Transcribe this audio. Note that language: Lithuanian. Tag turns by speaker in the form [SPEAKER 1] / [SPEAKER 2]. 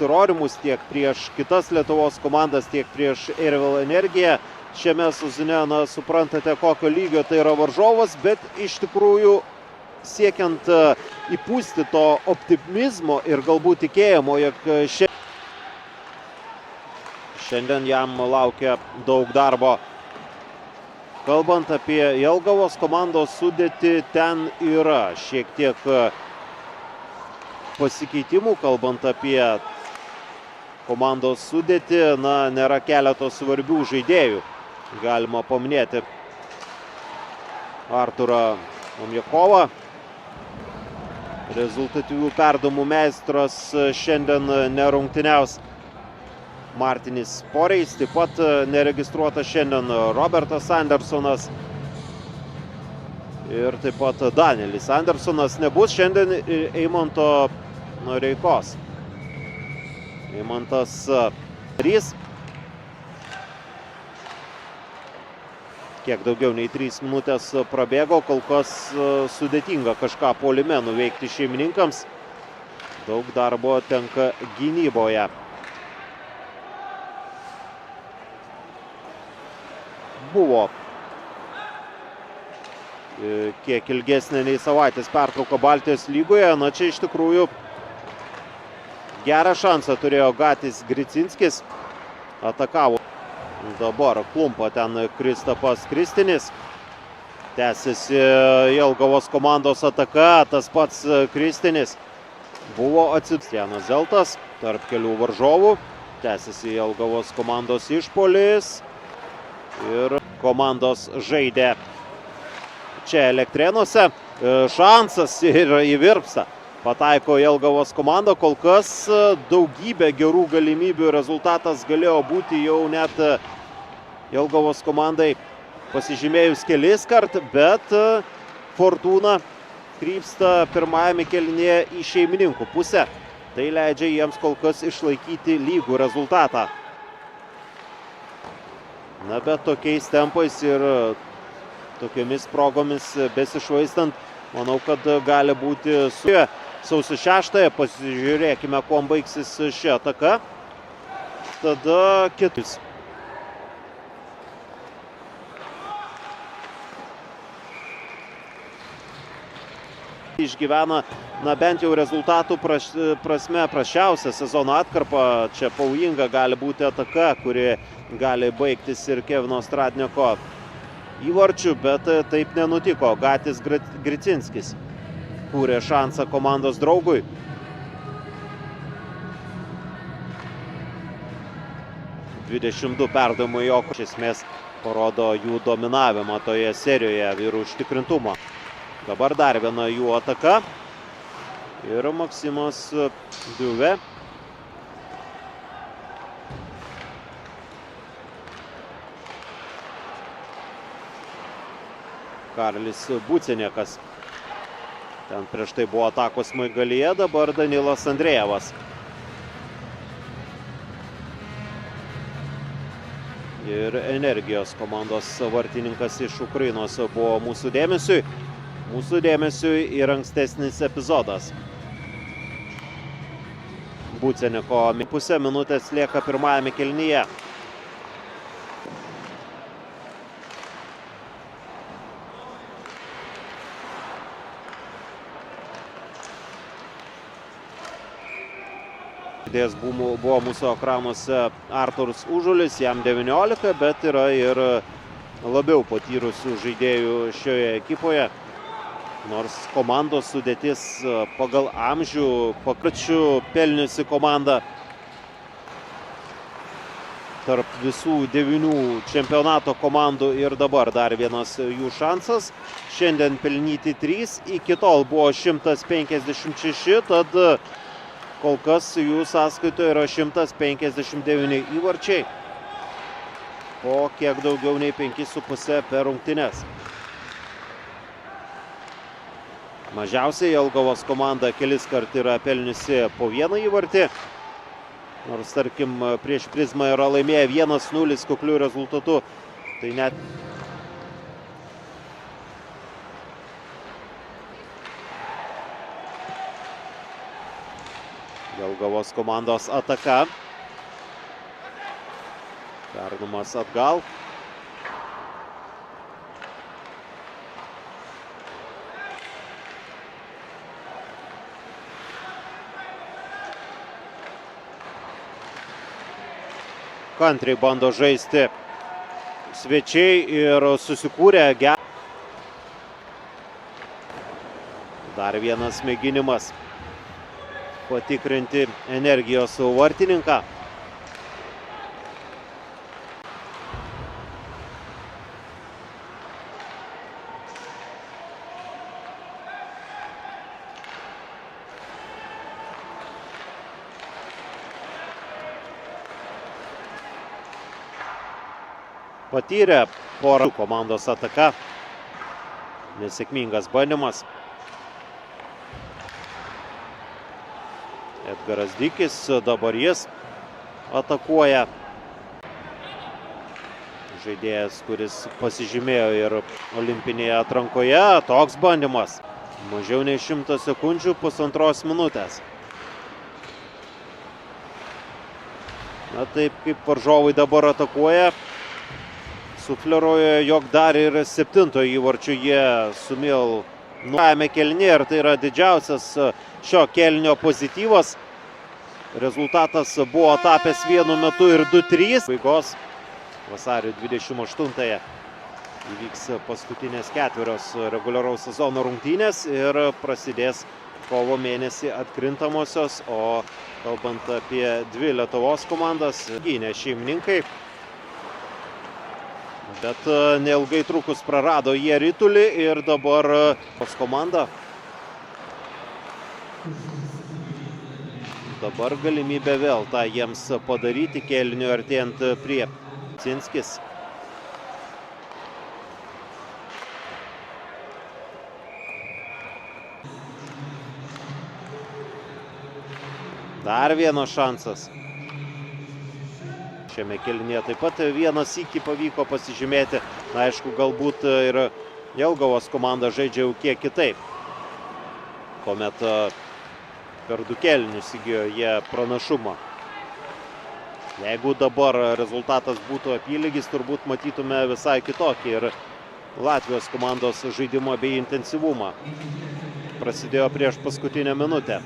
[SPEAKER 1] įrodymus tiek prieš kitas Lietuvos komandas, tiek prieš Eirvil Energiją. Šiame sezone, suprantate, kokio lygio tai yra varžovas, bet iš tikrųjų siekiant įpūsti to optimizmo ir galbūt tikėjimo, jog šiandien jam laukia daug darbo. Kalbant apie Jelgavos komandos sudėtį, ten yra šiek tiek pasikeitimų. Kalbant apie komandos sudėtį, nėra keletos svarbių žaidėjų. Galima paminėti Arturą Omjakovą. Rezultatyvių perdavimų meistras šiandien nerungtyniaus. Martinis Poreis, taip pat neregistruotas šiandien Robertas Andersonas ir taip pat Danielis Andersonas. Nebus šiandien Eimanto Noreikos. Eimantas 3. Kiek daugiau nei 3 minutės prabėgo, kol kas sudėtinga kažką puolime nuveikti šeimininkams. Daug darbo tenka gynyboje. Buvo kiek ilgesnė nei savaitės pertrauka Baltijos lygoje. Čia iš tikrųjų gerą šansą turėjo Gatis Gricinskis. Atakavo. Dabar klumpa ten Kristapas Kristinis. Tęsiasi Jelgavos komandos ataka. Tas pats Kristinis buvo Janas Zeltas tarp kelių varžovų. Tęsiasi Jelgavos komandos išpuolis. Ir komandos žaidė čia Elektrėnuose. Šansas ir į Virpsą pataiko Jelgavos komanda. Kol kas daugybė gerų galimybių. Rezultatas galėjo būti jau net Jelgavos komandai pasižymėjus kelis kart, bet fortūna krypsta pirmajame kėlinyje į šeimininkų pusę. Tai leidžia jiems kol kas išlaikyti lygų rezultatą. Bet tokiais tempais ir tokiamis progomis besišvaistant, manau, kad gali būti sausio 6. Pasižiūrėkime, kuom baigsis ši ataka. Tada kitus. Išgyvena, bent jau rezultatų prasme prasčiausia sezono atkarpa. Čia pavojinga gali būti ataka, kuri gali baigtis ir Kevino Stradnieko įvarčių, bet taip nenutiko. Gatis Gricinskis kūrė šansą komandos draugui. 22 perdavimai jo, iš esmės parodo jų dominavimą toje serijoje, vyrų užtikrintumą. Dabar dar viena jų ataka. Ir Maksimas Diuvė. Karolis Buciniekas. Ten prieš tai buvo atakos smaigalyje, dabar Danilas Andrejevas. Ir Energijos komandos vartininkas iš Ukrainos buvo mūsų dėmesiui. Mūsų dėmesiui ir ankstesnis epizodas. Buciniko pusę minutės lieka pirmajame kėlinyje. Buvo mūsų ekranuose Artūras Užulis, jam 19, bet yra ir labiau patyrusių žaidėjų šioje ekipoje. Nors komandos sudėtis pagal amžių pakračių pelniusi komanda tarp visų 9 čempionato komandų ir dabar dar vienas jų šansas. Šiandien pelnyti 3, iki tol buvo 156, tad kol kas jų sąskaitoje yra 159 įvarčiai po kiek daugiau nei 5,5 per rungtynes. Mažiausiai Jelgavos komanda kelis kart yra pelniusi po vieną įvartį. Nors, tarkim, prieš Prizmą yra laimėję 1-0 kukliu rezultatu. Tai net Jelgavos komandos ataka. Perdavimas atgal. Kantriai bando žaisti svečiai ir susikūrė gerą. Dar vienas mėginimas patikrinti energijos vartininką. Patyrė porą komandos ataka. Nesėkmingas bandymas. Edgaras Dikis, dabar jis atakuoja. Žaidėjas, kuris pasižymėjo ir olimpinėje atrankoje. Toks bandymas. Mažiau nei 100 sekundžių, 1,5 minutės. Na taip kaip varžovai dabar atakuoja. Sufleruoja, jog dar ir 7 įvarčių jie sumėl nuojame kėlinį ir tai yra didžiausias šio kėlinio pozityvas. Rezultatas buvo tapęs vienu metu ir 2-3. Baigos vasario 28-ąją įvyks paskutinės ketverios reguliaraus sezono rungtynės ir prasidės kovo mėnesį atkrintamosios, o kalbant apie 2 Lietuvos komandas, gynė šeimininkai. Bet neilgai trukus prarado jie ritulį ir dabar komanda. Dabar galimybė vėl tą jiems padaryti kėliniu artėjant prie Cinskis. Dar vienas šansas. Šiame kėlinyje taip pat vienas sykį pavyko pasižymėti. Na, aišku, galbūt ir Jelgavos komanda žaidžia jau kiek kitaip. Kuomet per 2 kėlinius įgijo jie pranašumą. Jeigu dabar rezultatas būtų apylygis, turbūt matytume visai kitokį ir Latvijos komandos žaidimą bei intensyvumą. Prasidėjo prieš paskutinę minutę.